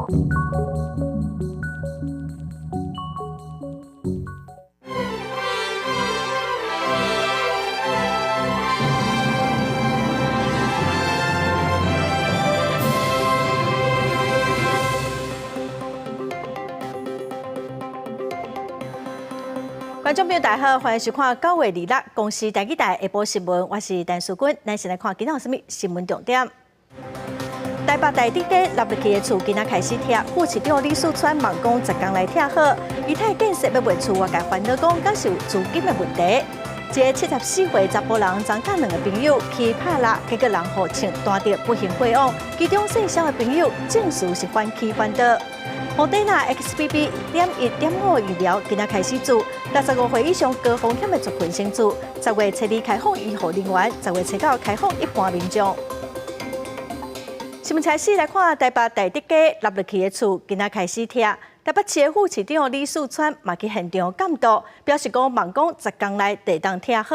观众朋友，大家好，欢迎收看9月26公视台记台下晡新闻，我是陈淑君，咱先来看今仔有什么新闻重点。台北台底街立入去的厝，今仔开始拆，副市长李树川忙讲10天来拆好，仪态建设要卖厝，我甲烦恼讲，敢是有资金的问题。一个74岁查甫人，曾甲2个朋友去拍蜡，结果人互抢单着不幸过往，其中细小的朋友证实是反起反倒。莫德纳 XBB.1.5疫苗今仔开始做，65岁以上高风险的族群先做。10月初2开放医护人员，10月初9开放一般民众。新闻开始来看台北台底街立入去的厝，今仔开始拆。台北市副市长李树川嘛去现场监督，表示讲忙讲10天内地当拆好。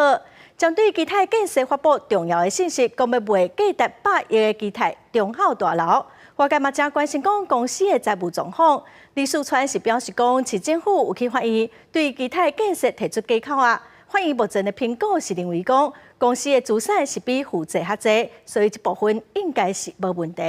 针对基泰建设发布重要的信息，讲要卖价值100亿的基泰中孝大楼。外界嘛正关心讲公司的财务状况。李树川是表示讲，市政府有去法院对基泰建设提出检讨啊。法院目前的评估是认为讲，公司的资产是比负债较济，所以这部分应该是无问题。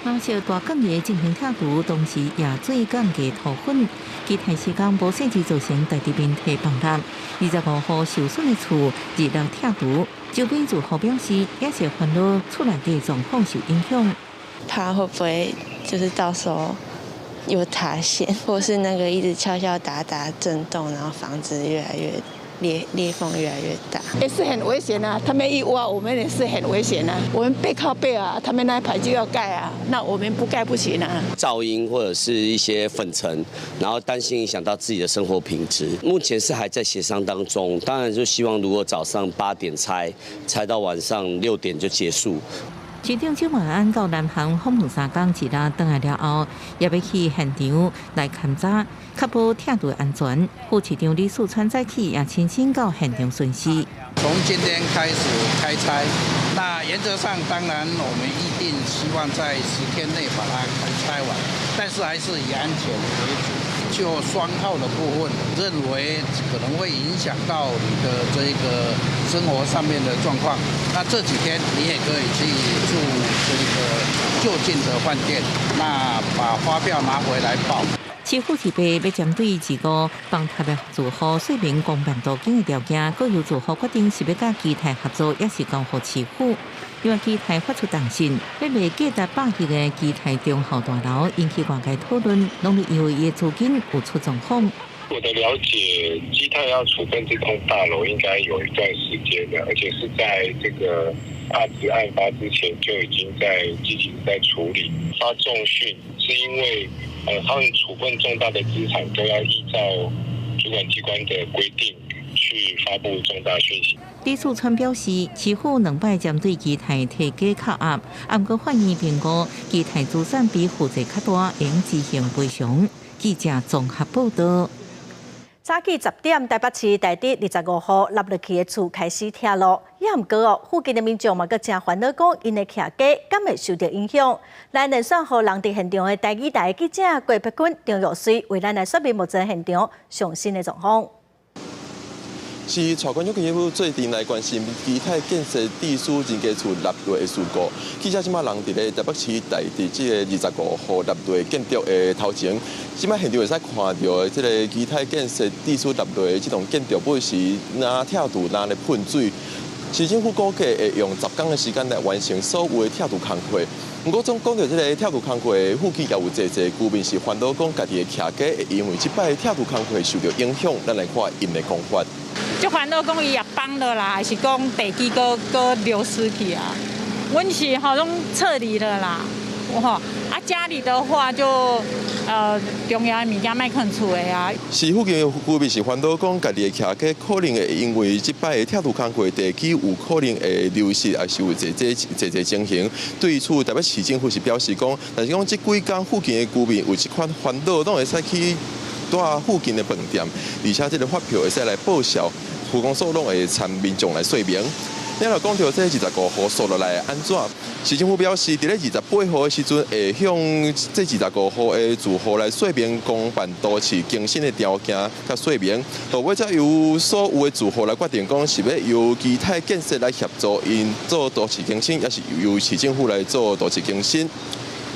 马小大港业进行拆除，同时也最降价涂粉。基泰施工无限制造成大地面体崩塌。25户受损的厝日落拆除，周边住户表示也是烦恼厝内的状况受影响。怕会不会就是到时候有塌陷，或是那个一直敲敲打打震动，然后房子越来越裂缝越来越大，也是很危险啊！他们一挖，我们也是很危险啊。我们背靠背啊，他们那一排就要盖啊，那我们不盖不行啊。噪音或者是一些粉尘，然后担心影响到自己的生活品质。目前是还在协商当中，当然就希望如果早上8点拆到晚上6点就结束。市长邱万安到南航访问3天一日，回来了后，也要去现场来勘查，确保拆除安全。副市长李树川早起也亲身到现场巡视。从今天开始开拆，那原则上当然我们一定希望在10天内把它拆完，但是还是以安全为主。就双号的部分，认为可能会影响到你的这个生活上面的状况。那这几天你也可以去住这个就近的饭店，那把发票拿回来报。市府提备要针对这个帮台北住户说明公办途径的条件，各有住户决定是要甲基泰合作，也是交予市府。因为基泰发出电信，要卖价值100亿的基泰中孝大楼，引起外界讨论，拢是因为伊的资金有出状况。我的了解，基泰要处分这栋大楼应该有一段时间了，而且是在这个案子案发之前就已经在积极在处理。发重讯是因为他们处分重大的资产都要依照主管机关的规定去发布重大讯息。李树川表示，市府2摆针对基泰提价扣押，不过法院评估基泰资产比负债较大，应执行赔偿。记者综合报道。早起10点，台北市台底25户立入去的厝开始拆落，也毋过哦，附近的民众嘛，阁真烦恼讲，因的徛家敢会受到影响。咱连线互人伫现场的台记台记者郭碧君、张玉水为咱来说明目前现场上新的状况。是蔡冠勇业务最近来关心基泰建设地属人家厝立落的事故。记者即马人伫咧台北市台伫即个25户立落建筑的头前，即马现场会使看到的即个基泰建设地属立落的即栋建筑本是拿拆除拿来喷水。市政府估计会用10天的时间来完成所有的拆除工作。不过，总讲到这个拆除工作的附近也有侪居民是烦恼讲家己的徛家会因为即摆拆除工作受到影响，咱来看因的讲法。就烦恼讲伊也崩了啦，还是讲地基搁流失去啊？阮是好拢撤离了啦，家里的话就重要的物件卖肯厝的啊。是附近的居民是烦恼讲家己的徛家可能会因为即摆的拆除工作地基有可能会流失，还是有侪情形。对此，台北市政府是表示讲，但是讲即几天附近的居民有一款烦恼，拢会使去住附近的饭店，而且这个发票会使来报销，区公所拢会参民众来说明。你若讲到这25号数落来安怎？市政府表示，伫咧28号的时阵，会向这25号的住户来说明公办都市更新的条件甲说明，后尾则由所有的住户来决定讲是要由基泰建设来协助因做都市更新，也是由市政府来做都市更新。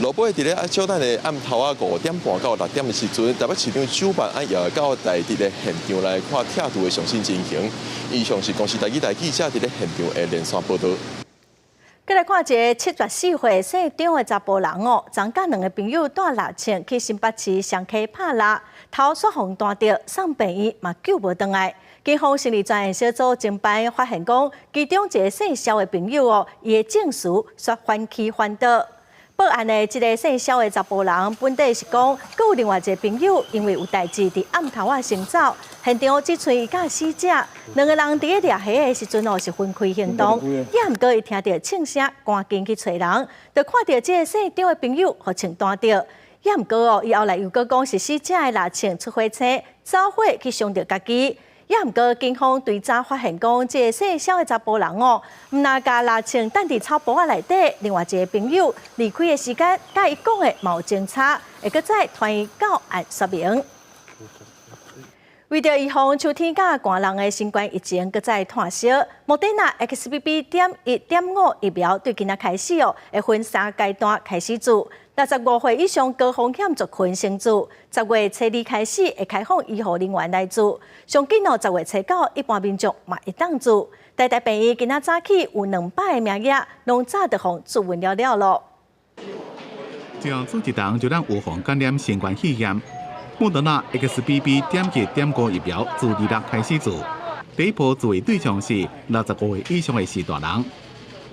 落尾伫咧少等的暗头5点半到6点的时阵，台北市长主办也到在地的现场来看拆除的上新情形。以上是公司台记者伫咧现场的连线报道。再来看一个7月4岁姓张的查甫人哦，昨甲2个朋友带蜡枪去新北市上溪拍蜡，头煞风弹着，送病院嘛救无回来。警方心理专业小组侦办发现讲，其中一个姓肖的朋友哦，伊的证词说翻起翻倒。报案的这个姓肖的查甫人，本地是讲，佮有另外一个朋友因为有代志，伫暗头先走，现场只剩伊甲死者2个人伫咧掠虾的时阵哦，是分开行动，也毋过伊听到枪声，赶紧去找人，就看到这个姓张的朋友互枪弹着，也毋过哦，伊后来又佮讲是死者的蜡枪出火车，走火去伤着家己。也毋过，警方对查发现讲，这个姓肖的查甫人哦，毋但甲蜡枪等伫草包内底，另外一个朋友离开的时间，甲伊讲的冇侦查，会搁再传伊到案说明。为着预防秋天甲寒冷的新冠疫情搁再炭烧，莫德纳 XBB.1.5 疫苗对今仔开始哦，会分3阶段开始做。65岁以上高风险族群先做，10月初2开始会开放医护人员来做，上紧哦10月初9一般民众嘛会当做。台病院今仔早起有200个名额，拢早就互注文了咯。这样做一档就让预防感染新冠肺炎。莫德纳 XBB.1.5 疫苗自2月开始做，第一波做的对象是65岁以上的士大人。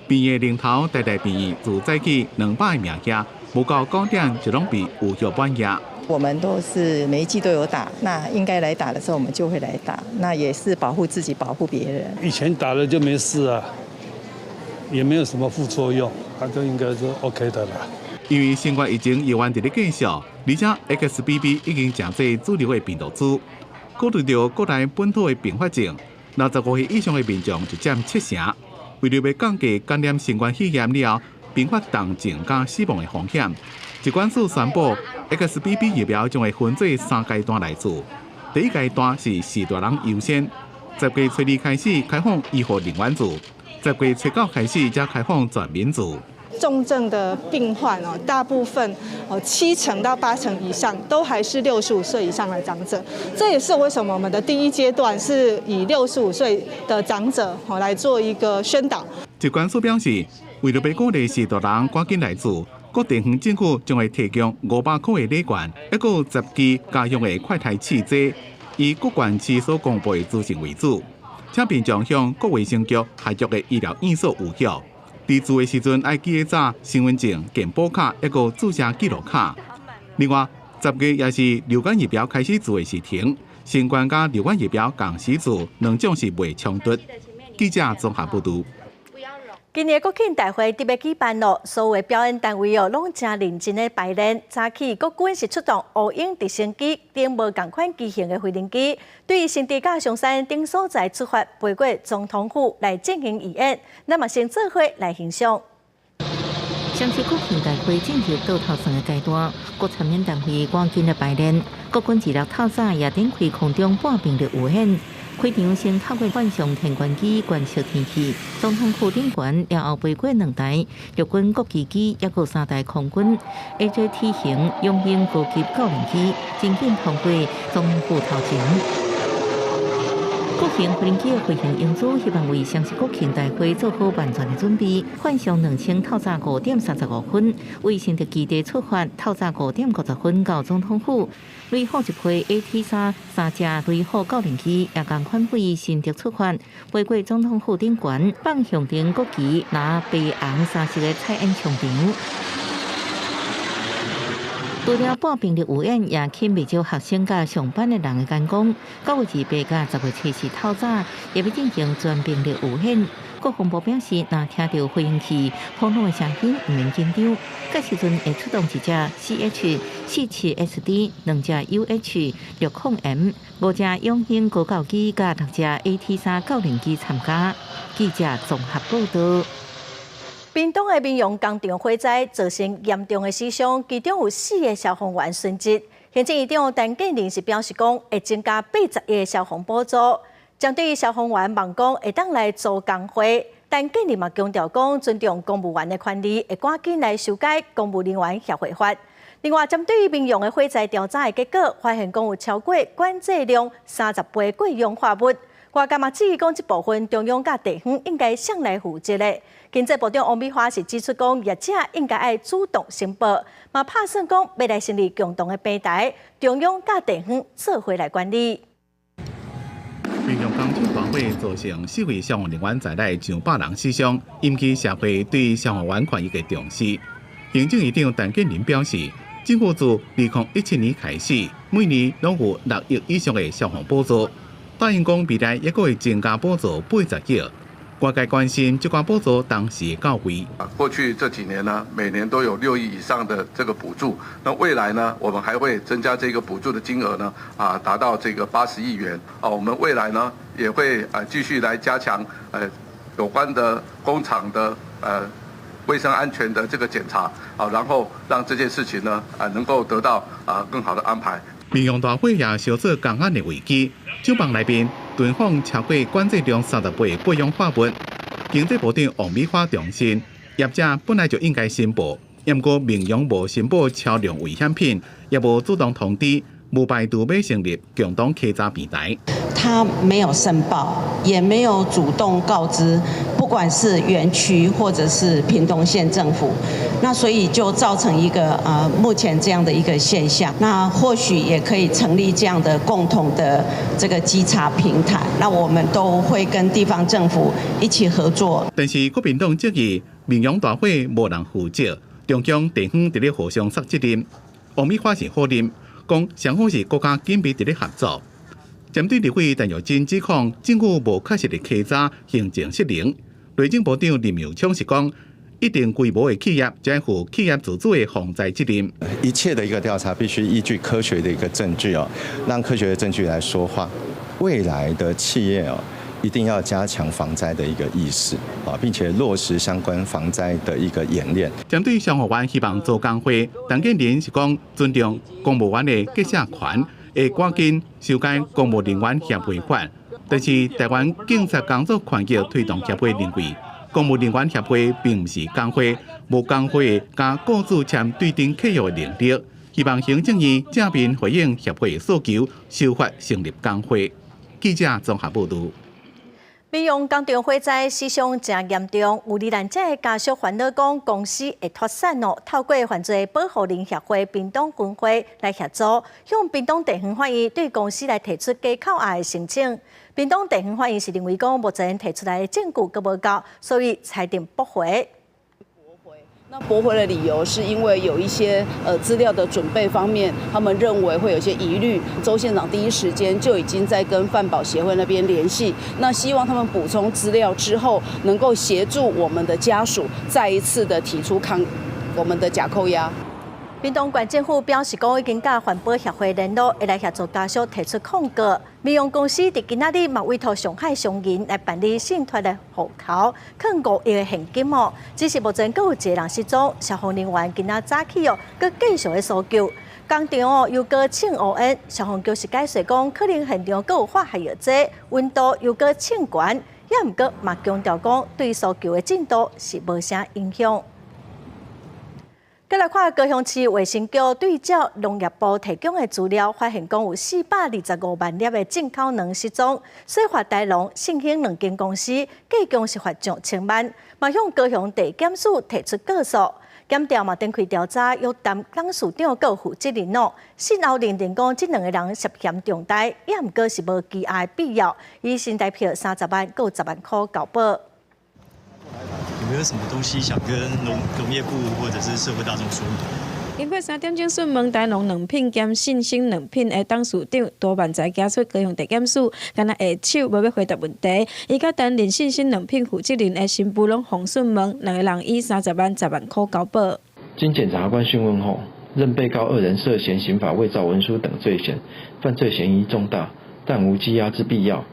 病院领头台病院自早起200个名额。不到9点就拢被有效搬压。我们都是每一季都有打，那应该来打的时候我们就会来打，那也是保护自己、保护别人。以前打了就没事啊，也没有什么副作用，它就应该是 OK 的啦。因为新冠疫情依然在继续，而且 XBB 已经降至主流的病毒株，考虑到国内本土的并发症，65岁以上的民众就占7成。为了要降低感染新冠肺炎了。并发重症加死亡的风险，疾管署宣布 ，XBB 疫苗将会分做3阶段来做。第一阶段是士大人优先，10月初2开始开放医护人员做，10月初9开始才开放全民做。重症的病患哦，大部分7成到8成以上都还是65岁以上的长者，这也是为什么我们的第一阶段是以65岁的长者来做一个宣导。疾管署表示。为了要鼓励士大人赶紧来做，各地方政府将会提供500块的礼券，还有10支家用的快筛试剂，以各县市所公布的资讯为主，请民众向各卫生局下属的医疗院所有效。伫做的时阵，要记得查身份证、健保卡，还有注射记录卡。另外，10月也是流感疫苗开始做的时停，新冠加流感疫苗同时做，2种是袂冲突。记者综合报道。今年国庆大会特别举办咯，所有的表演单位哦，拢真认真的排练。早起国军是出动乌鹰直升机顶无同款机型的飞行机，对新地甲上山等所在出发，飞过总统府来进行义演。那么先做伙来欣赏。上次国庆大会进入到头3个阶段，各参演单位赶紧的排练。国军1日透早也展开空中半平的有演。开场先透过幻象天观机观测天气，总统府顶悬了后飞过2台陆军国旗机，也有3台空军 AJ-T 型用型高级教练机，真紧通过总统府头前。国庆飞行机的飞行因子，希望为上次国庆大会做好万全的准备。幻象2000透早5点35分，为新竹基地出发，透早5点50分到总统府。雷虎一批 AT-3 3架雷虎教练机也同款为新竹出发，飞过总统府顶悬，放象征国旗，拿白红3色的彩烟冲场。除了报名的有影，也请未少学生甲上班的人的眼光。9月28甲10月7日透早，也要进行全面的有影。国防部表示，若听到回应器、轰隆的声音，唔免紧张。届时阵会出动一架 CH-47SD、2架 UH-60M、5架永兴高教机甲6架 AT-3教练机参加。记者综合报道。屏东的民用工厂火灾造成严重的死伤，其中有4个消防员殉职。行政院长陈建仁是表示讲，会增加80亿的消防补助。针对消防员望讲会当来做工会，但建仁嘛强调讲，尊重公务员的权利，会赶紧来修改《公务人员协会法》。另外，针对民用的火灾调查的结果，发现讲有超过管制量30倍过氧化物。外界嘛质疑讲，这部分中央甲地方应该上来负责的。经济部长王美花是指出讲，业者应该爱主动申报，嘛打算讲未来成立共同的平台，中央甲地方做伙来管理。民用工厂大火造成4位消防人员在内上百人死伤，引起社会对消防员权益的重视。行政院长陈建仁表示，政府自2017年开始，每年拢有6亿以上的消防补助，答应讲未来也会增加补助80亿。外界关心这款补助当时到位。过去这几年呢，每年都有6亿以上的这个补助。那未来呢，我们还会增加这个补助的金额呢，达到这个80亿元。我们未来呢也会继续来加强有关的工厂的卫生安全的这个检查然后让这件事情呢能够得到更好的安排。民用大火也烧做工安的危机，厂房内面囤放超过管制量30倍过氧化物。经济部长王美花重申，业者本来就应该申报，不过民用无申报超量危险品，也无主动通知，无排除要成立共同稽查平台。他没有申报，也没有主动告知，不管是园区或者是屏东县政府，那所以就造成一个目前这样的一个现象。那或许也可以成立这样的共同的这个稽查平台，那我们都会跟地方政府一起合作。但是国民党质疑民用大火无人负责，中央地方伫咧互相责责任。王美花是否认，讲上好是国家紧密伫咧合作。针对立委陈玉珍指控政府无确实的稽查行政失能，内政部长林佑昌是讲，一定规模的企业将负企业自主的防灾责任。一切的一个调查必须依据科学的一个证据让科学的证据来说话。未来的企业一定要加强防灾的一个意识并且落实相关防灾的一个演练。针对消防员希望做工会，陈建仁是讲尊重公务员的结社权。会赶紧修改《公务人员协会法》，但是台湾警察工作权益推动协会认为，公务人员协会并不是工会，无工会加雇主签对等契约的能力。希望行政院正面回应协会诉求，修法成立工会。记者综合报道。民用工厂火灾死伤真严重，有罹难者的家属烦恼讲，公司会脱产透过犯罪保护人协会屏东分会来协助，向屏东地方法院对公司来提出加扣押的申请。屏东地方法院是认为讲，目前提出来的证据阁无够，所以裁定驳回。那驳回的理由是因为有一些资料的准备方面，他们认为会有一些疑虑。周县长第一时间就已经在跟犯保协会那边联系，那希望他们补充资料之后，能够协助我们的家属再一次的提出我们的假扣押。屏东县政府表示，讲已经甲环保协会联络，会来协助家属提出控告。民用公司伫今仔日嘛委托上海商银来办理信托的户口，欠5亿的现金只是目前阁有1个人失踪，消防人员今仔早起阁继续的搜救。工厂又阁称乌烟，消防局是解释讲，可能现场阁有化学药剂，温度又阁称悬，也毋过嘛强调讲，对搜救的进度是无啥影响。再来看高雄市卫生局对照农业部提供的资料，发现讲有425万粒的进口粮失踪，所以发大农、信兴两间公司计共是罚上1000万，嘛向高雄地检署提出告诉。检调嘛展开调查，约谈董事长有负责任事后认定讲，这2个人涉嫌重大，也毋过是无羁押的必要，以新台票30万、10万块交保。有没有什么东西想跟农业部或者是社会大众说明？经过3点钟讯问，台农两品兼信兴两品的董事长多万才交出高雄地检署，敢若下手无要回答问题。伊甲担任信兴两品负责人的新妇拢红讯问，两个人以30万、10万块交保。经检察官讯问后，认被告2人涉嫌刑法伪造文书等罪嫌，犯罪嫌疑重大，但无羁押之必要，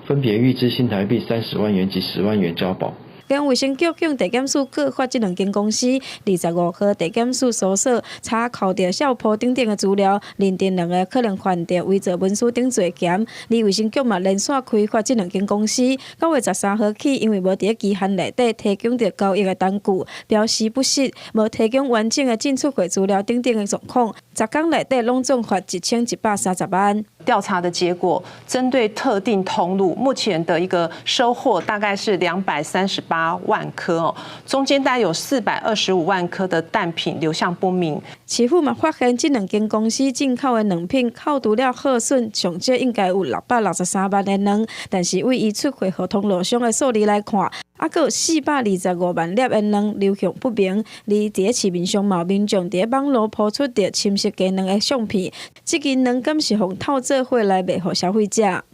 分别预支新台币30万元及10万元交保。高雄卫生局向地检署各发这2间公司25号地检署搜索查扣着校铺等的资料，认定2个可能犯着伪造文书等罪嫌。卫生局嘛连续开发这2间公司，9月13号起，因为无伫期限内底提供着交易的单据，表示不实，无提供完整的进出口资料等的状况，10天内底拢总罚1130万。调查的结果，针对特定通路，目前的一个收获大概是238万颗哦，中间大概有425万颗的弹品流向不明。市府嘛发现这2间公司进口的卵品扣除了耗损，上少应该有663万的卵，但是为伊出货互通路商的数字来看，还佫有425万粒的卵流向不明。而伫市面上嘛，民众伫网络抛出着侵蚀鸡卵的相片，这间卵敢是互透做伙来卖互消费者。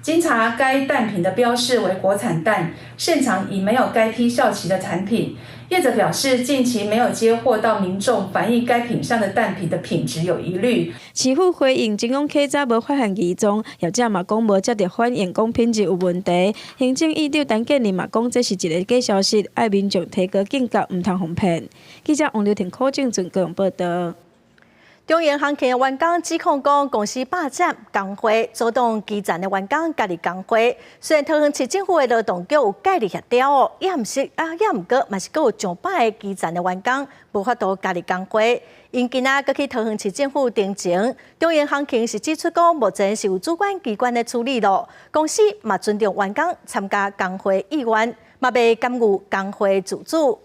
经查，该蛋品的标示为国产蛋，现场已没有该批效期的产品。业者表示，近期没有接获到民众反映该品上的蛋品的品质有疑虑。市府回应，真讲客早无发现异状，业者嘛讲无接到反映讲品质有问题。行政院长陈建仁嘛讲，这是一个假消息，爱民众提高警觉，唔通哄骗。记者王刘婷、柯正准高雄报道。中原航空的员工指控讲，公司霸占工会，阻挡基层的员工加入工会。虽然桃园市政府的劳动局有介入协调哦，也毋过嘛是有上百个基层的员工无法度加入工会。因今仔去桃园市政府澄清，中原航空是指出讲，目前是有主管机关的处理咯。公司嘛尊重员工参加工会意愿，嘛袂干预工会自主。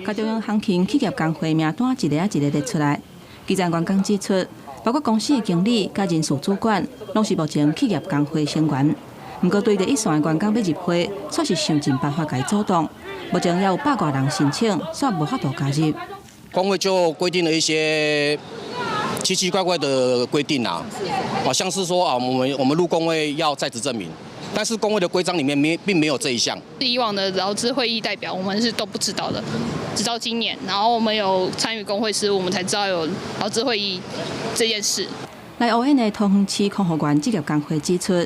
甲中央航空企业工会名单一个一个列出来，基层员工指出，包括公司的经理、甲人事主管，拢是目前企业工会成员。不过对第一线的员工要入会，却是想尽办法甲伊阻挡。目前也有100多人申请，却无法度加入。工会就规定了一些奇奇怪怪的规定啊，好像是说啊，我们入工会要在职证明。但是工会的规章里面并没有这一项。以往的劳资会议代表，我们是都不知道的，直到今年，然后我们有参与工会时，我们才知道有劳资会议这件事。来乌燕的桃园市空服员职业工会指出，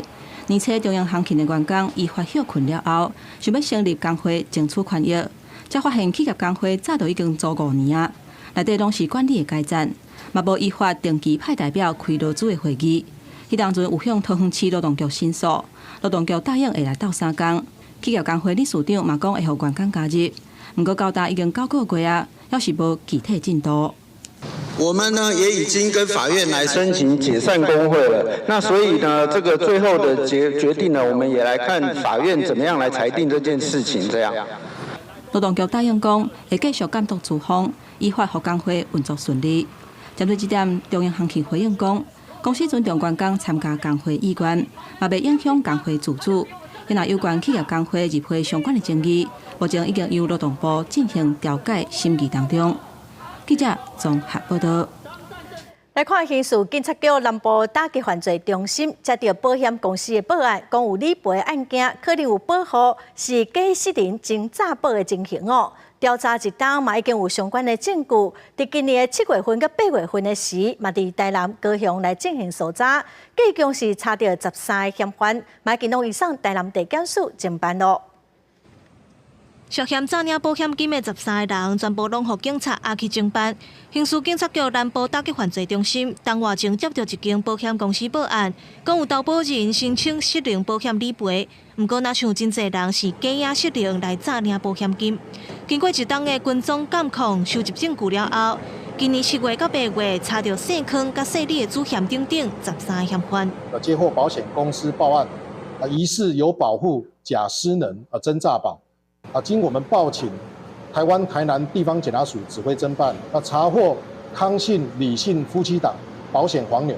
年初中央航空的员工依法休困了后，想要成立工会争取权益，才发现企业工会早就已经做5年啊，内底拢是管理的改赞，嘛无依法定期派代表开劳资的会议。迄当阵有向桃园市劳动局申诉，劳动局答应会来斗3天。企业工会理事长嘛讲会互员工加入，不过到达已经9个月啊，要是无具体进度。我们呢也已经跟法院来申请解散工会了，那所以呢，这个最后的决定呢，我们也来看法院怎么样来裁定这件事情。这样，劳动局答应讲会继续监督资方，依法互工会运作顺利。针对这点，中央航空回应讲，公司尊重员工参加工会意愿，嘛袂影响工会自主。因若有关企业工会入会相关的争议，目前已经由劳动部进行调解审议当中。记者综合报道。来看刑事警察局南部打击犯罪中心接到保险公司的报案，讲有理赔案件可能有保护是假释人经诈保的情形哦。调查一档嘛已经有相关的证据，伫今年7月份到8月份的时，嘛伫台南、高雄来进行搜查，计共是查到13个嫌犯，嘛已经拢移送台南地检署侦办咯。涉嫌诈领保险金的13个人，全部拢予警察押去侦办。刑事警察局南部打击犯罪中心当晚前接到一间保险公司报案，讲有投保人申请失灵保险理赔，不过若像真侪人是假押失灵来诈领保险金。经过一档的跟踪监控、收集证据了后，今年7月到8月查到姓康甲姓李的主嫌等13个嫌犯。接获保险公司报案，疑似有保护假失能真诈保。经我们报请台南地方检察署指挥侦办，查获康姓、李姓夫妻档保险黄牛，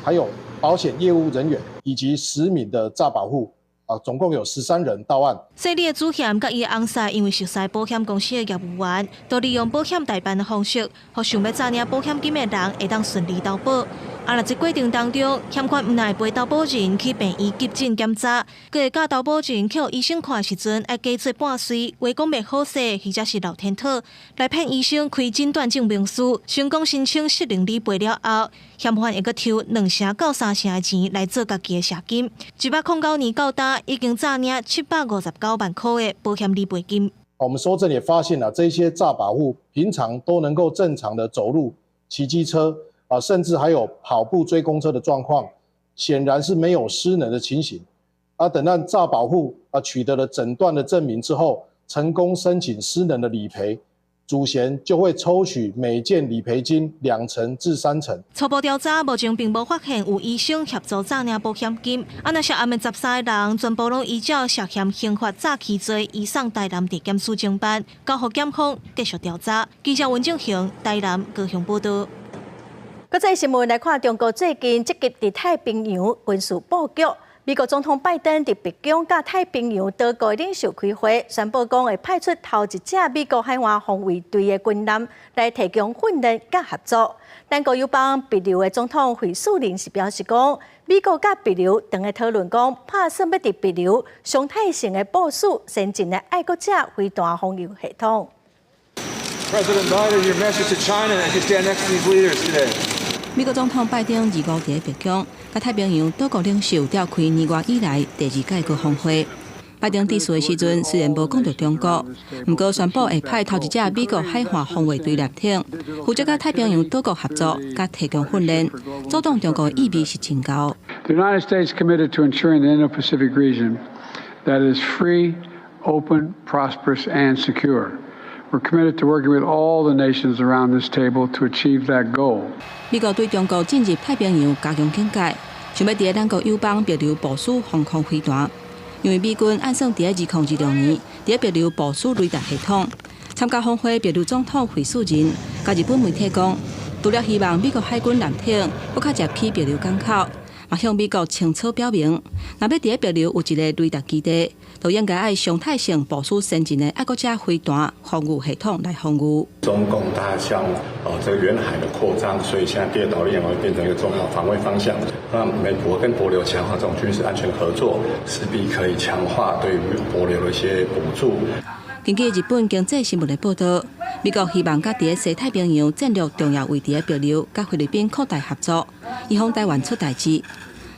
还有保险业务人员以及10名的诈保户总共有13人到案。细丽的主嫌甲伊翁婿因为熟悉保险公司的业务员，都利用保险代办的方式，互想要诈领保险金的人会当顺利投保。在这过程当中，嫌款毋但陪投保人去病院急诊检查，佮会教投保人去互医生看的时阵，要假做半睡，话讲袂好势，或者是老天讨，来骗医生开诊断证明书，成功申请失能理赔了后，嫌犯会佮抽2成到3成的钱来做家己的社金。109年到达，已经诈领759万块的保险理赔金。我们搜证也发现了这些诈保户平常都能够正常的走路、骑机车。甚至还有跑步追公车的状况，显然是没有失能的情形。等到诈保户取得了诊断的证明之后，成功申请失能的理赔，主嫌就会抽取每件理赔金2成至3成。初步调查，目前并无发现有医生协助诈领保险金。那涉案的13个人，全部拢依照涉嫌刑法诈欺罪移送台南地检署侦办，交予检方继续调查。记者文正雄台南高雄报道。国际新闻来看，中国最近积极伫太平洋军事布局。美国总统拜登伫北京甲太平洋多国领袖开会，宣布讲会派出头一支美国海岸防卫队的军舰来提供训练甲合作。但国友邦秘鲁的总统惠树林是表示讲，美国甲秘鲁等下讨论讲，拍算要伫秘鲁常态性的部署先进的爱国者飞弹防御系统。President Biden, your message to China as you stand next to these leaders today. 美国总统拜登25日北京，甲太平洋多国领袖召开2月以来第2届国峰会。拜登致辞的时阵，虽然无讲到中国，不过宣布会派头一支美国海岸防卫队舰艇，负责甲太平洋多国合作，甲提供训练，阻挡中国的意味是真高。The United States committed to ensuring the Indo-Pacific region that is free, open, prosperous, and secure. We're committed to working with all the nations around this table to achieve that goal. 美国对中国进入太平洋加强警戒，想要伫咱国友邦秘鲁部署防空飞弹。因为美军按算伫2026年伫秘鲁部署雷达系统。参加峰会秘鲁总统惠树林甲日本媒体讲，除了希望美国海军舰艇搁较接起秘鲁港口，嘛向美国清楚表明，若要伫秘鲁有一个雷达基地，就应该爱常态性部署先进的爱国者飞弹防御系统来防御。中共它向这个远海的扩张，所以现在第二岛链会变成一个重要防卫方向。那美国跟帛琉强化这种军事安全合作，势必可以强化对于帛琉的一些补助。根据日本经济新闻的报道，美国希望甲伫西太平洋战略重要位置的秘鲁，甲菲律宾扩大合作，以防台湾出代志。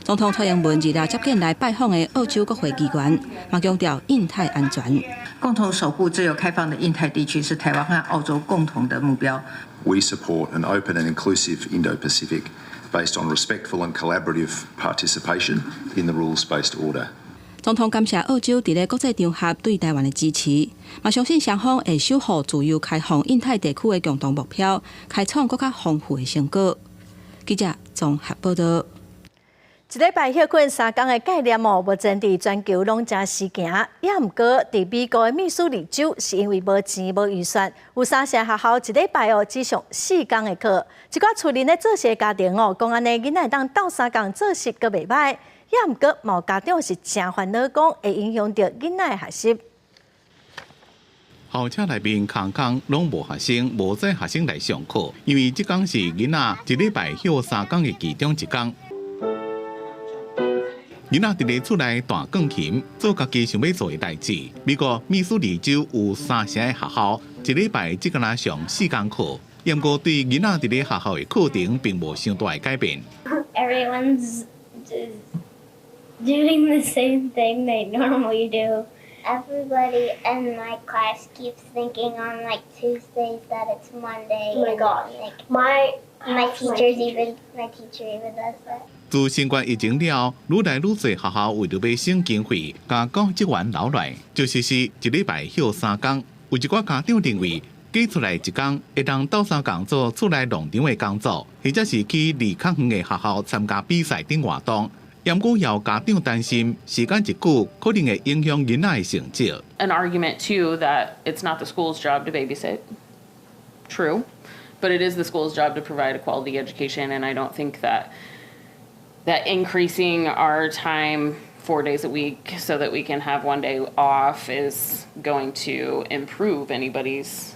总统蔡英文日接见来拜访的澳洲国会议员，嘛强调印太安全。共同守护自由开放的印太地区是台湾和澳洲共同的目标。We support an open and inclusive Indo-Pacific based on respectful and collaborative participation in the rules-based order. 总统感谢澳洲伫咧国际场合对台湾的支持，嘛相信双方会守护自由开放印太地区的共同目标，开创更加丰富的成果。记者综合报道。一礼拜休困3天的概念目前伫全球拢真实行，也毋过伫美国的密苏里州是因为无钱无预算，有3成学校一礼拜只上4天的课。一寡厝人咧做事家庭讲安尼囡仔当斗3天做事阁袂歹，也毋过某家长是真烦恼，讲会影响到囡仔的学习。校车内面空空拢无学生，无载学生来上课，因为即天是囡仔一礼拜休3天的其中1天。囡仔伫咧厝内弹钢琴，做家己想要做的代志。美国密苏里州有3成的学校一礼拜只敢若上4天课，不过对囡仔伫咧学校的课程并无伤大的改变。Everyone's doing the same thing they normally do. Everybody in my class keeps thinking on like Tuesdays that it's Monday. Oh my gosh! Like my teacher even does that. 自新冠疫情了，愈来愈多学校为了要省经费，甲教职员留来，就是一礼拜休3天。有一寡家长认为，加出来1天会当斗3天做厝内农场的工作，或者是去离较远的学校参加比赛等活动。不过，也有家长担心时间一久，可能会影响囡仔的成绩。An argument too that it's not the school's job to babysit. True, but it is the school's job to provide a quality education, and I don't think that increasing our time 4 days a week so that we can have 1 day off is going to improve anybody's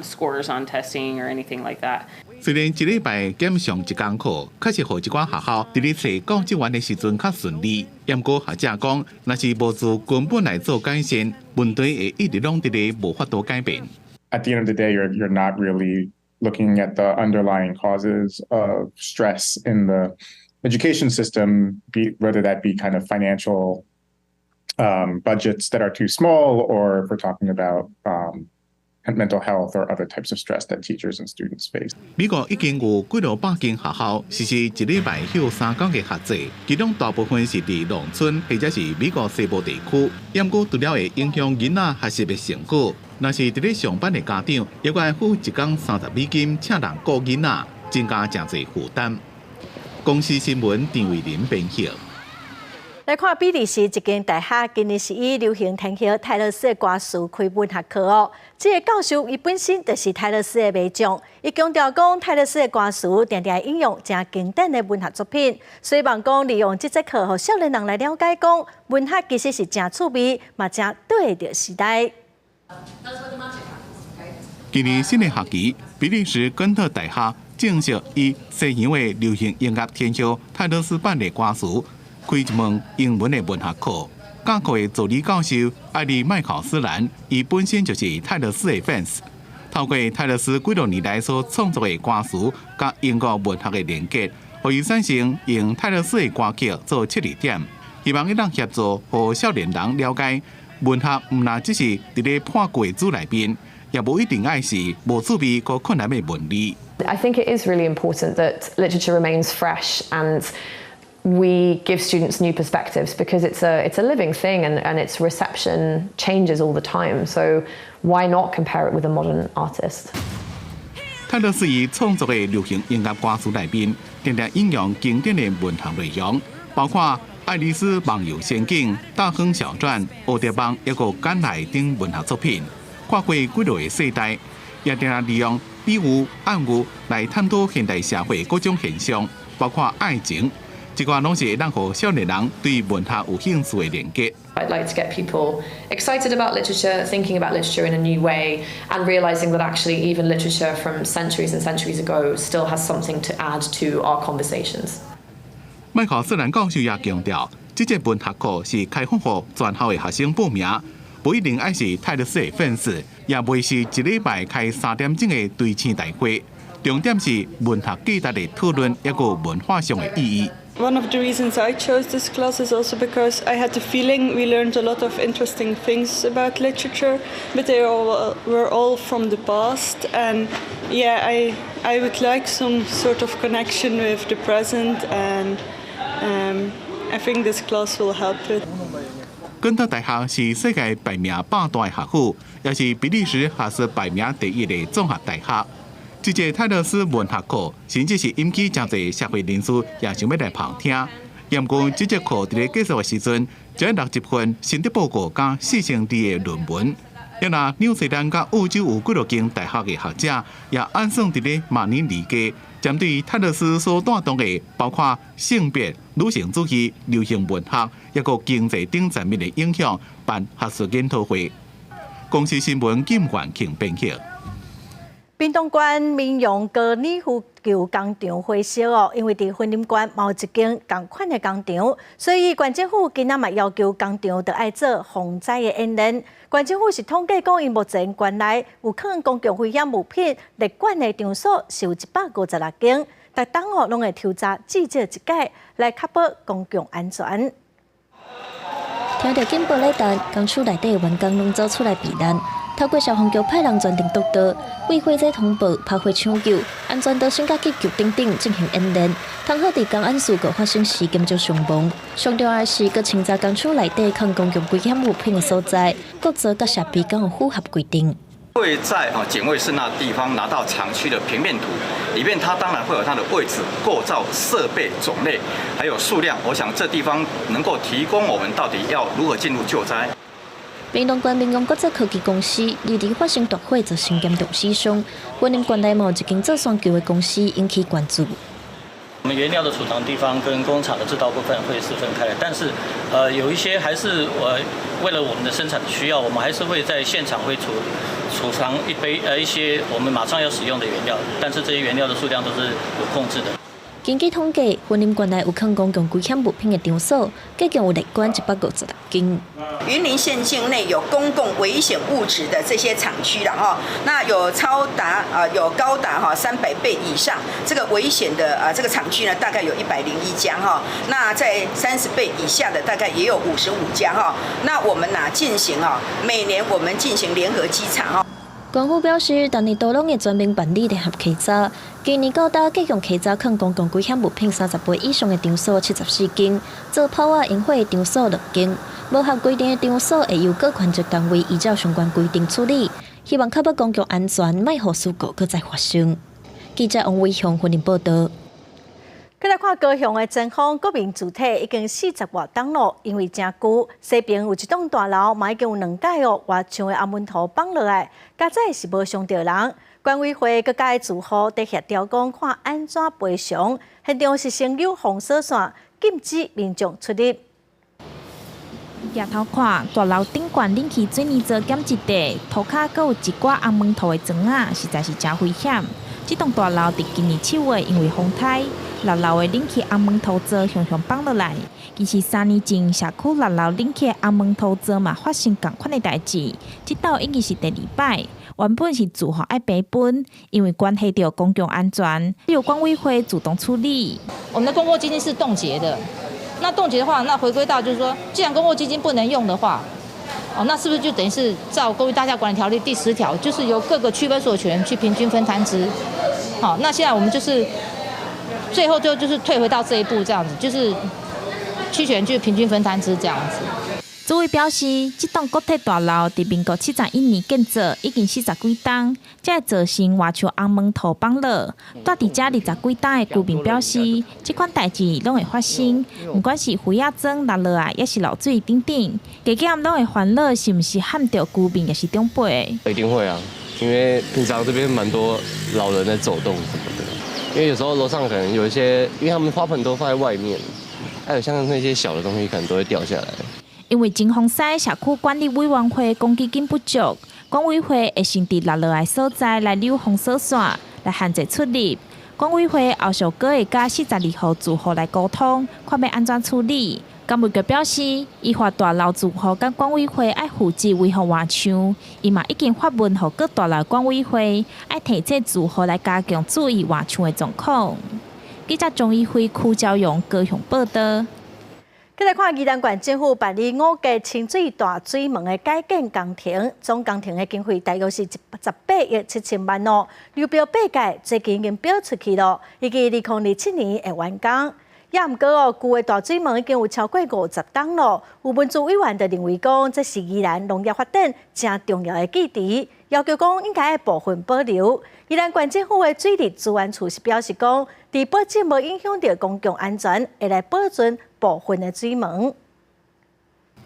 scores on testing or anything like that. 虽然一礼拜减上一堂课，确实互一寡学校伫咧找教职员的时阵较顺利。不过学者讲，若是无自根本来做改善，问题会一直拢伫咧无法度改变。At the end of the day, you're not really looking at the underlying causes of stress in the education system, whether that be kind of financial budgets that are too small, or if we're talking about mental health or other types of stress that teachers and students face. 美国已经有几多百间学校实施一礼拜休3天的学制，其中大部分是伫农村或者是美国西部地区。不过除了会影响囡仔学习的成果，若是伫咧上班的家长，也该付一天$30请人顾囡仔，增加真侪负担。公司新闻张伟林编辑。来看比利时一间大学今年是以流行天后泰勒斯的歌词开文学课哦。这个教授伊本身就是泰勒斯的迷将，伊强调讲泰勒斯的歌词常常引用真经典的文学作品，希望讲利用这节课，让少年人来了解讲文学其实是真趣味，嘛真对得时代。今年新的学期，比利时根特大学正式以西洋的流行音乐天后泰勒斯版的歌词。开一门英文的文学课，教课的助理教授艾利麦考斯兰，伊本身就是泰勒斯的 fans。透过泰勒斯几多年来所创作的歌词，甲英国文学的连结，互伊产生用泰勒斯的歌曲做切入点，希望伊能协助互少年人了解文学，唔那只是伫咧判规矩内面，也无一定爱是无趣味和困难的文理。I think it is really important that literature remains fresh and we give students new perspectives because it's a living thing and its reception changes all the time. So why not compare it with a modern artist? 泰勒斯伊创作的流行音乐歌词内面，常常引用经典的文学内容，包括《爱丽丝梦游仙境》《大亨小传》《蝴蝶梦》一个简来等文学作品，跨过几多个世代，也常常利用比喻、暗喻来探讨现代社会各种现象，包括爱情。这个拢是会让少年人对文学有兴趣的连结。I'd like to get people excited about literature, thinking about literature in a new way, and realizing that actually even literature from centuries and centuries ago still has something to add to our conversations. 麦考斯兰教授也强调，这节文学课是开放给全校的学生报名，不一定爱是泰勒斯的粉丝，也袂是一礼拜开3点钟的对唱大会。重点是文学价值的讨论，一个文化上的意义。One of the reasons I chose this class is also because I had the feeling we learned a lot of interesting things about literature, but they were all from the past. And yeah, I would like some sort of connection with the present, and I think this class will help it. 根特大学是世界排名100大的学府，也是比利时学术排名第1的综合大学。这节泰勒斯文学课，甚至是引起真侪社会人士也想要来旁听。不过，这节课伫咧结束的时阵，就要录一份心得报告加4成字的论文。也那纽西兰甲澳洲有几多间大学的学者，也按算伫咧万年理解，针对泰勒斯所带动的，包括性别、女性主义、流行文学，一个经济等层面的影响，办学术研讨会。公司新闻金冠庆编辑。屏东县民用高尔夫球工场火烧哦，因为伫婚姻县有一间同款的工厂，所以县政府今仔嘛要求工厂要爱做防灾的演练。县政府是统计讲，因目前县内有可能公共危险物品列管的场所是有156间，逐档哦拢会抽查至少一届，来确保公共安全。听到警报咧弹，工厂内底的员工拢走出来避难。透过消防局派人全程督导，为火灾通报、拍火抢救、安全岛升甲急救等等进行演练，通好伫公安事故发生时减少伤亡。上重要的是，佮清查工厂内底抗公共危险物品的所在，各座甲设备敢有符合规定。会在警卫室那地方拿到厂区的平面图，里面它当然会有它的位置、构造、设备种类，还有数量。我想这地方能够提供我们到底要如何进入救灾。屏东县民用国际科技公司日前发生大火，造成严重死伤。婚姻县内某一间做双桥的公司引起关注。我们原料的储藏地方跟工厂的制造部分会是分开的，但是有一些还是为了我们的生产的需要，我们还是会在现场会储藏一些我们马上要使用的原料，但是这些原料的数量都是有控制的。根据统计，云林县内有抗公共危险物品的场所，计共有156间。云林县境内有公共危险物质的这些厂区了哈，那有高达300倍以上这个危险的这个厂区呢，大概有101家哈。那在30倍以下的大概也有55家哈。那我们进行每年我们进行联合稽查哈。官府表示，当年都拢会专门办理联合稽查，今年到达计共稽查抗公共危险物品30倍以上的场所74间，做炮啊引火的场所6间，无合规定的场所会由各权责单位依照相关规定处理，希望确保公共安全，莫让事故再发生。记者王伟雄云林报道。再来看高雄的前方国民住体已经40外栋了，因为真久，西边有一栋大楼，嘛已经有2届哦，外墙的暗门头绑落来，加载是无伤到人。管委会各界住户在协调讲，看安怎赔偿。现场是先有封锁线，禁止民众出入。抬头看，大楼顶悬冷气水泥做检测地，涂骹阁有一挂红门头的砖仔，实在是真危险。这栋大楼伫今年7月因为风台，6楼的冷气红门头座向放落来。其实3年前社区6楼冷气红门头座嘛发生同款的代志，这道已经是第2摆。原本是住户爱赔本，因为关系到公共安全，由管委会主动处理。我们的公共基金是冻结的。那冻结的话，那回归到就是说，既然公共基金不能用的话，那是不是就等于是照《公寓大厦管理条例》第10条，就是由各个区分所有权去平均分摊之？好，那现在我们就是最后就是退回到这一步，这样子，就是区权就平均分摊之这样子。主委表示，这栋国体大楼伫民国71年建造，已经40几栋，才造成外墙红门头绑落。住伫遮20几栋的居民表示，这款代志拢会发生，不管是灰啊砖落落来，也是漏水等等，加减拢会烦恼是不是撼到居民，也是长辈。一定会啊，因为平常这边蛮多老人在走动什么的，因为有时候楼上可能有一些，因为他们花盆都放在外面，还有像那些小的东西可能都会掉下来。因为金峰西社区管理委员会公积金不足，管委会会先伫落落来所在来留封锁线，来限制出入。管委会后续阁会甲42号住户来沟通，看要安怎处理。管委会表示，依法大楼住户甲管委会爱负责维护外墙，伊嘛已经发文予各大楼管委会，爱提醒住户来加强注意外墙的状况。记者钟义辉、区朝阳高雄报道。再来看宜兰县政府办理5届清水大水门的改建工程，总工程的经费大约是18亿7千万哦。流标8届最近已经标出去了，预计2027年会完工。也毋过哦，旧的大水门已经有超过50栋了。有文主委员就认为讲，这是宜兰农业发展正重要的基地，要求讲应该部分保留。宜兰县政府的水利资源处是表示讲，伫保证无影响到公共安全，会来保存部分的水门。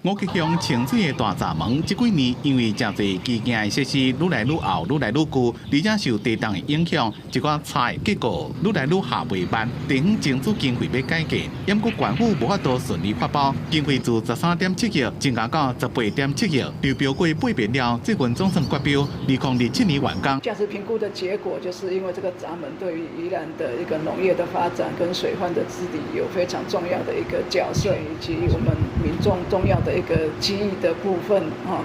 5吉乡清水的大闸门，这几年因为真侪基建的设施愈来愈后、愈来愈旧，而且受地动的影响，一寡差的结果愈来愈下袂办。地方争取经费要改建，因过县府无法度顺利发包，经费自13.7亿增加到18.7亿，流标过8遍了，这份总算决标2027年完工。价值评估的结果，就是因为这个闸门对于宜兰的一个农业的发展跟水患的治理有非常重要的一个角色，以及我们民众重要的一个记忆的部分，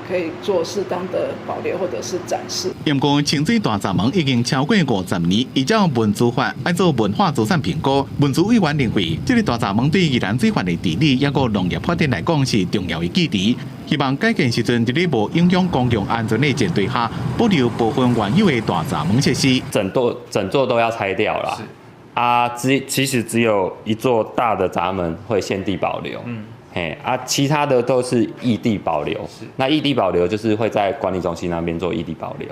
可以做适当的保留或者是展示。不过清水大闸门已经超过50年，依照文资法按做文化资产评估，文资委员认为，这个大闸门对宜兰水患的治理，也个农业发展来讲是重要的基地。希望改建时阵，伫无影响公共安全的前提下，保留部分原有的大闸门设施。整座都要拆掉了。其实只有一座大的闸门会现地保留。其他的都是异地保留。那异地保留就是会在管理中心那边做异地保留。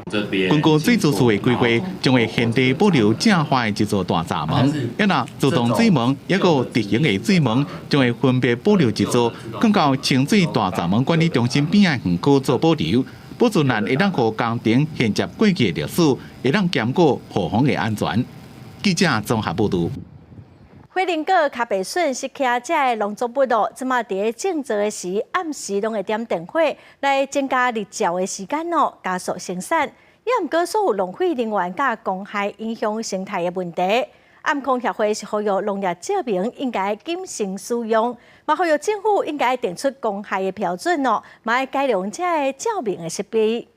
根据水资署的规划，将会现地保留正化的一座大闸门，自动水门，也有直行的水门，将会分别保留一座，放到清水大闸门管理中心边的园区做保留。保存人会当互工程衔接过去的历史，会当兼顾护航的安全。记者综合报道。火龙果、卡白笋、是徛这的农作物咯，即马伫种植的时，暗时拢会点电火来增加日照的时间咯，加速生产。也毋过所有浪费能源甲公害影响生态的问题。暗空协会是呼吁农业照明应该谨慎使用，嘛呼吁政府应该定出公害的标准咯，嘛要改良这个照明的设备。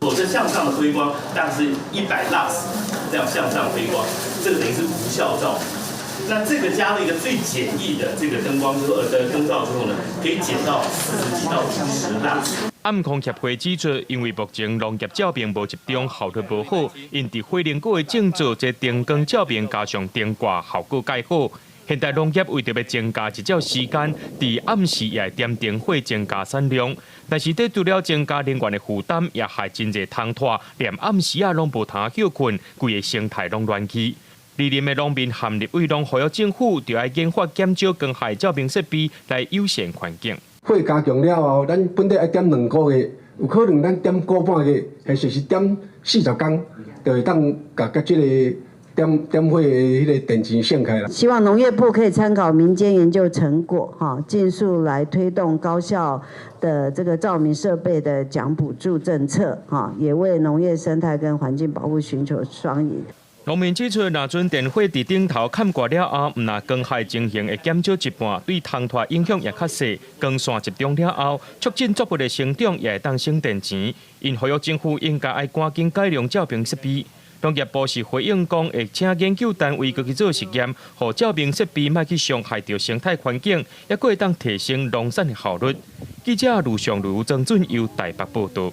我是向上推光，但是100 lux 这样向上推光，这个等于是无效照明。那这个加了一个最简易的这个灯光之后，灯罩之后呢，可以减到40几到50 lux。暗空协会指出，因为目前农业照明无集中，效率无好，因伫火龙果的种植，这灯光照明加上灯挂效果介好。现代农业为着要增加日照时间，伫暗时也会点灯火增加产量。但是，这除了增加能源的负担，也害真侪虫拖，连暗时啊拢无通休困，规个生态拢乱去。历任的农民含立委拢呼吁政府就要研发减少光害照明设备来友善环境。火加强了后，咱本地要点2个月，有可能咱点1个半月，还是点40天，就会当甲这个点火的迄个电池闪开了。希望农业部可以参考民间研究成果，尽速来推动高效的这个照明设备的奖补助政策，也为农业生态跟环境保护寻求双赢。农民指出，若阵电火伫顶头砍挂了后，毋但光害情形会减少一半，对虫拖影响也较小。光线集中了后，促进作物的生长，也会当省电钱。因呼吁政府应该要赶紧改良照明设备。农业部是回应讲，会请研究单位去做实验，互照明设备莫去伤害到生态环境，也会当提升农产的效率。记者卢尚如、曾俊由台北报道。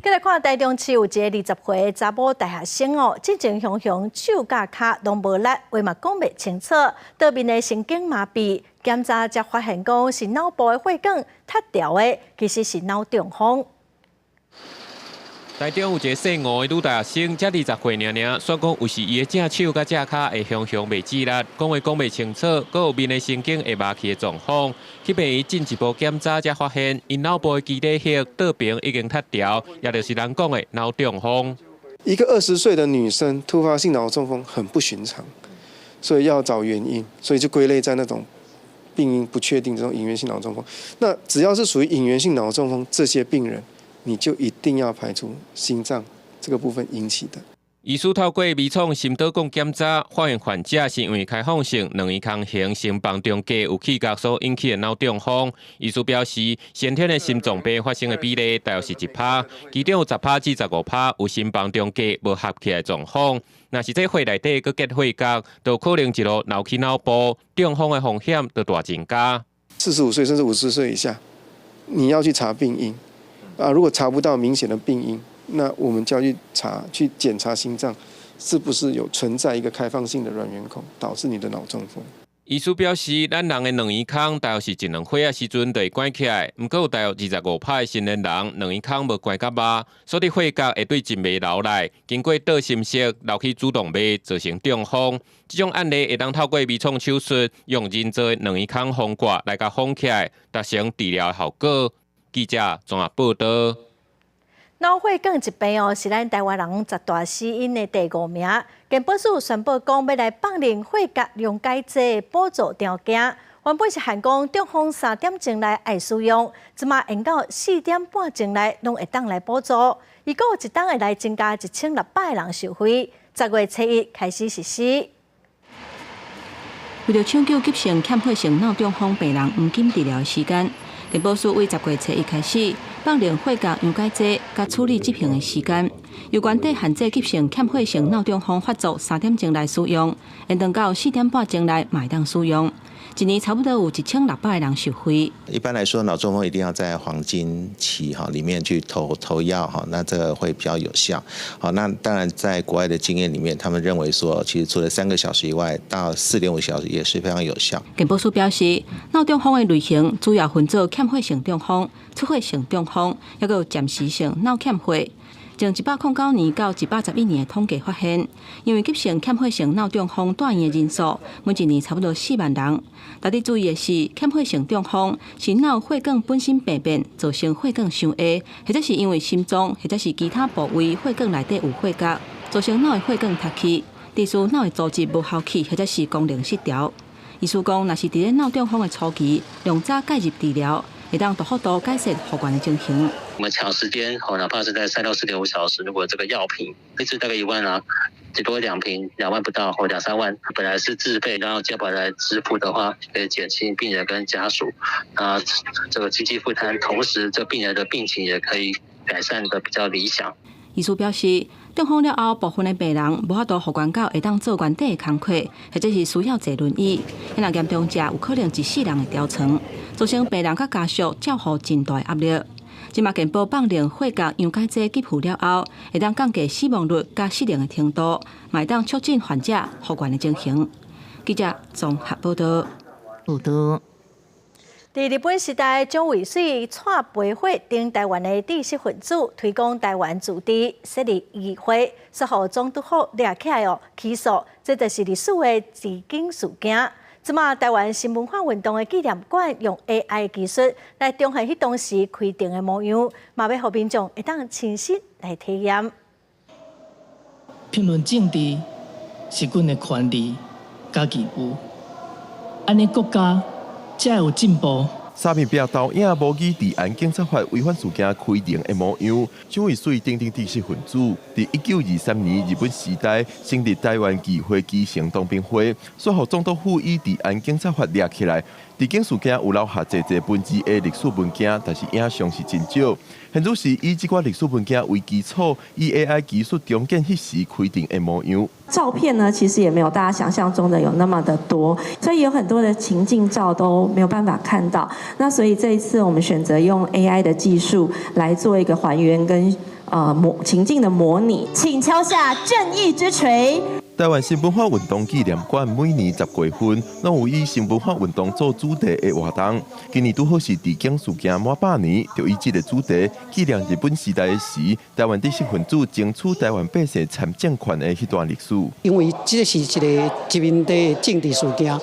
再来看台中市有一个20岁的查某大学生哦，之前常手甲脚拢无力，话嘛讲袂清楚，倒面的神经麻痹，检查才发现讲是脑部的血管塌掉的，其实是脑中风。台中有一个姓吴的女大学生，才20岁尔，算讲有时伊的正手甲正脚会常袂自力，讲话讲袂清楚，佮有面的神经会麻痹的状况。去病院进一步检查，才发现因脑部的基底血倒边已经塌掉，也就是人讲的脑中风。一个20岁的女生突发性脑中风很不寻常，所以要找原因，所以就归类在那种病因不确定这种隐源性脑中风。那只要是属于隐源性脑中风这些病人，你就一定要排除心脏这个部分引起的。医师透过微创心导管检查，发现患者是因为开放性两仪腔型心房中隔有气角所引起的脑中风。医师表示，先天的心脏病发生的比例大约是1%，其中有10%至15%有心房中隔无合起来的状况。若是这血内底佮结血角，就可能一路流去脑部，中风的风险就大增加。45岁甚至50岁以下，你要去查病因。如果查不到明显的病因，那我们就要去检查心脏是不是有存在一个开放性的软圆孔，导致你的脑中风。医师表示，咱人的两仪腔大约是1、2岁的时阵就会关起来，不过有大约25%的成年人两仪腔无关甲麻，所以血角会对静脉流来，经过倒心室流去主动脉，造成中风。这种案例会当透过微创手术，用人造的两仪腔封挂来甲封起来，达成治疗效果。记者综合报道。脑血管疾病哦，是咱台湾人10大死因的第5名。健保署宣布讲，要来放任血压量改制补助条件，原本是限讲中风3点钟内爱使用，即马延到4点半钟内拢会当来补助。伊阁有一档会来增加1600个人受惠，10月初1开始实施。为了抢救急性欠血性脑中风病人黄金治疗时间，健保署为10月初1开始放任血压样改制，甲处理疾病的时间，由原底限制急性欠血性脑中风发作3点钟内使用，延长到4点半钟内会当使用。一年差不多有1600个人受惠。一般来说，脑中风一定要在黄金期里面去投药那这个会比较有效。好，那当然在国外的经验里面，他们认为说，其实除了3个小时以外，到4.5小时也是非常有效。健保署表示，脑中风的类型主要分做欠血性中风、出血性中风，还有暂时性脑欠血。从109年到111年的统计发现，因为急性欠血性脑中风住院的人数，每一年差不多4万人。特别注意的是，欠血性中风是脑血管本身病变，造成血管伤压，或者是因为心脏，或者是其他部位血管内底有血角，造成脑的血管塌去。地区哪会组织无效期或者是功能失调。医师讲，若是伫咧脑中风的初期，用早介入治疗，会当大幅度改善后续的情形。我们抢时间，哪怕是在3到4.5小时，如果这个药品一支大概1万啊，最多2瓶2万不到或2、3万，本来是自费，然后健保来支付的话，可以减轻病人跟家属这个经济负担，同时这病人的病情也可以改善的比较理想。医师表示，中风了后，部分的病人无法度复原到会当做原底的工课，或者是需要坐轮椅。若严重者，有可能一世人的疗程，造成病人甲家属照顾真大压力。即马健保放令血压样改剂给付了后，会当降低死亡率甲适应的程度，嘛会当促进患者复原的情形。记者综合报道。伫日本时代，蒋渭水带陪伙顶台湾的知识分子，推广台湾自治，设立议会，说互总督府抓起来起诉，这就是历史的致敬事件。即马台湾新文化运动的纪念馆用 AI 技术来重现迄当时开定的模样，嘛要互民众会当亲身来体验。评论政治是阮的权利甲义务，安尼国家才有进步。三面壁导演模拟治安警察法违反事件开庭的模样，蒋渭水等等知识分子，伫1923年日本时代成立台湾议会基层当兵会，说互总督府以治安警察法抓起来。治警事件有留下侪本质的历史文件，但是影像是真少。现在是以这款历史文件为基础，以 AI 技术重建迄时开庭的模样。照片呢，其实也没有大家想象中的有那么的多，所以有很多的情境照都没有办法看到。那所以这一次我们选择用 AI 的技术来做一个还原跟情境的模拟，请敲下正义之锤。台湾新文化运动纪念馆每年10月份，拢有以新文化运动做主题的活动。今年拄好是治警事件满100年，就以这个主题纪念日本时代的时，台湾知识分子争取台湾百姓参政权的迄段历史。因为这是一个殖民地政治事件，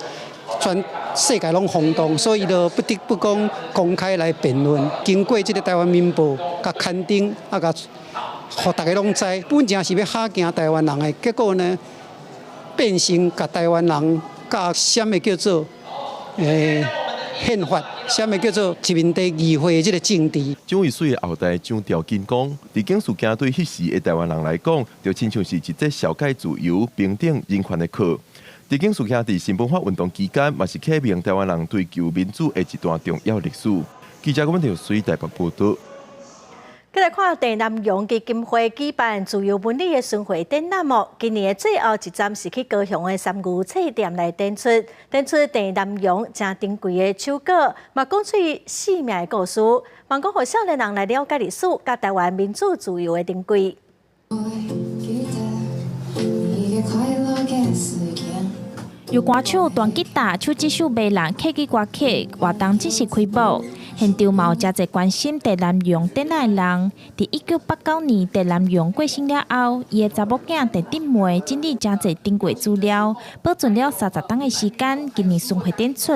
全世界拢轰动，所以就不得不讲公开来辩论。经过这个台湾民报甲刊登，甲互大家拢知，本正是要吓惊台湾人的，结果呢？变成甲台湾人甲什么叫做宪法，什么叫做殖民地议会的这个政治。蒋渭水的后代蒋兆金讲，治警事件对迄时的台湾人来讲，就亲像是一节小解自由、平等、人权的课。治警事件伫新文化运动期间，嘛是启明台湾人追求民主的一段重要历史。记者郭文条随台北报道。再来看陈南榕基金会举办自由文理的巡回展览幕，今年的最后一站是去高雄的三牛册店来展出陈南榕正珍贵的手稿，嘛讲出生命的故事，望讲互少年人来了解历史，甲台湾民主自由的珍贵。由歌手弹吉他、手指手卖人客家歌曲，活动只是开幕。现场嘛有真侪关心陈南榕展览的人。伫1989年，陈南榕过身了后，伊的查某囝陈德梅整理真侪珍贵资料，保存了30天的时间，今年巡回展出。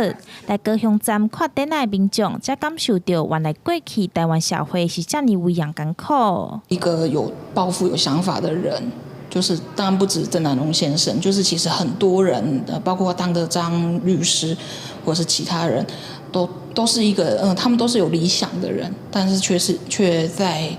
来高雄站看展览的民众，才感受到原来过去台湾社会是这么微样艰苦。一个有抱负、有想法的人。就是当然不止郑南榕先生，就是其实很多人，包括当德章律师或是其他人，都是一个他们都是有理想的人，但是却在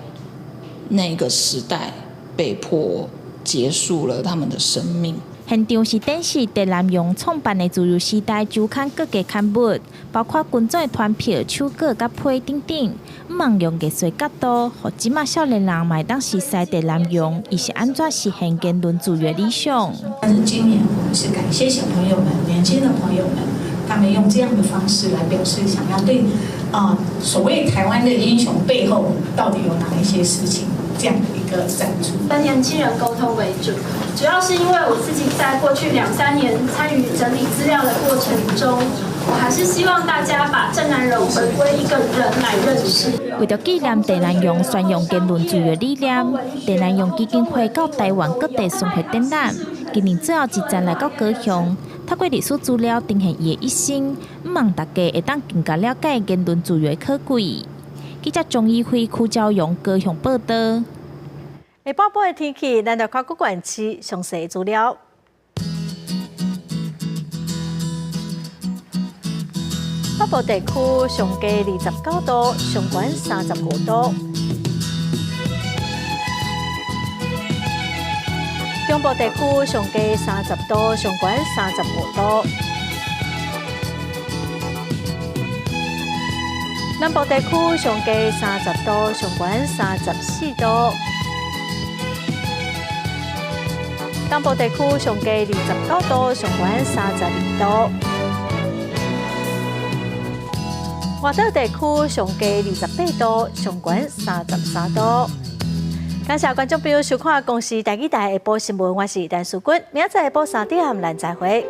那个时代被迫结束了他们的生命。现场是展示陈南榕创办的自由时代周刊各个刊物，包括群众的团票、手稿、甲批等等。毋望用艺术角度，互即马少年人买当实在陈南榕，伊是安怎实现言论自由的理想。但是今年我们是感谢小朋友们、年轻的朋友们，他们用这样的方式来表示想要对所谓台湾的英雄背后到底有哪一些事情。这样的一个展出，跟年轻人沟通为主，主要是因为我自己在过去2-3年参与整理资料的过程中，我还是希望大家把郑南榕回归一个人来认识。为了纪念陈南榕宣扬言论自由理念，陈南榕基金会到台湾各地巡回展览，今年最后一站来到高雄，透过历史资料呈现伊的一生，毋望大家会当更加了解言论自由的可贵。记者钟义辉、邱昭勇高雄报道。下半部的天气，咱来看各县市详细资料。北部地区上低29度，上悬35度。中部地区上低30度，上悬35度。南部地区上低30度，上悬34度。东部地区上低29度，上悬32度。外岛地区上低28度，上悬33度。感谢观众朋友收看《公视台语台下晡新闻》，我是陈淑君，明仔载下晡3点咱再会。